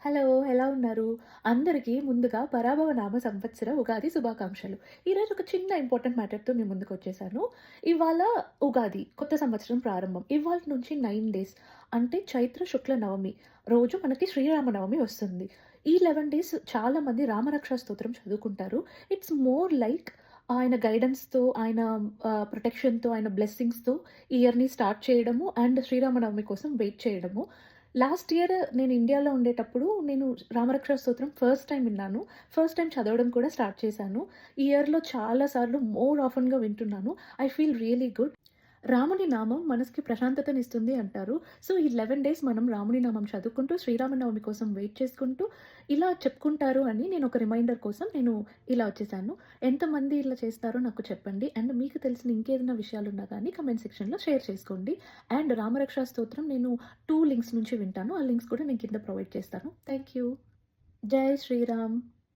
Hello! ఎలా ఉన్నారు? అందరికీ ముందుగా పరాభవ నామ సంవత్సర ఉగాది శుభాకాంక్షలు. ఈరోజు ఒక చిన్న ఇంపార్టెంట్ మ్యాటర్‌తో మీ ముందుకొచ్చేసాను. ఇవాళ ఉగాది, కొత్త సంవత్సరం ప్రారంభం. ఇవాల్టి నుంచి 9 డేస్ అంటే చైత్ర శుక్ల నవమి రోజు మనకి శ్రీరామనవమి వస్తుంది. ఈ 11 డేస్ చాలామంది రామరక్షా స్తోత్రం చదువుకుంటారు. ఇట్స్ మోర్ లైక్ ఆయన గైడెన్స్‌తో, ఆయన ప్రొటెక్షన్‌తో, ఆయన బ్లెస్సింగ్స్‌తో ఈ ఇయర్‌ని స్టార్ట్ చేయడము అండ్ శ్రీరామనవమి కోసం వెయిట్ చేయడము. లాస్ట్ ఇయర్ నేను ఇండియాలో ఉండేటప్పుడు నేను రామరక్షా స్తోత్రం ఫస్ట్ టైమ్ విన్నాను. ఫస్ట్ టైమ్ చదవడం కూడా స్టార్ట్ చేశాను. ఈ ఇయర్‌లో చాలా సార్లు మోర్ ఆఫెన్‌గా వింటున్నాను. I feel really good. రాముని నామం మనసుకి ప్రశాంతతనిస్తుంది అంటారు. సో, ఈ 11 డేస్ మనం రాముని నామం చదువుకుంటూ, శ్రీరామనవమి కోసం వెయిట్ చేసుకుంటూ, ఇలా చెప్పుకుంటారు అని నేను ఒక రిమైండర్ కోసం నేను ఇలా వచ్చేసాను. ఎంతమంది ఇలా చేస్తారో నాకు చెప్పండి. అండ్ మీకు తెలిసిన ఇంకేదైనా విషయాలున్నా గానీ కామెంట్ సెక్షన్‌లో షేర్ చేసుకోండి. అండ్ రామరక్షా స్తోత్రం నేను 2 లింక్స్ నుంచి వింటాను. ఆ లింక్స్ కూడా నేను కింద ప్రొవైడ్ చేస్తాను. Thank you. జై శ్రీరామ్.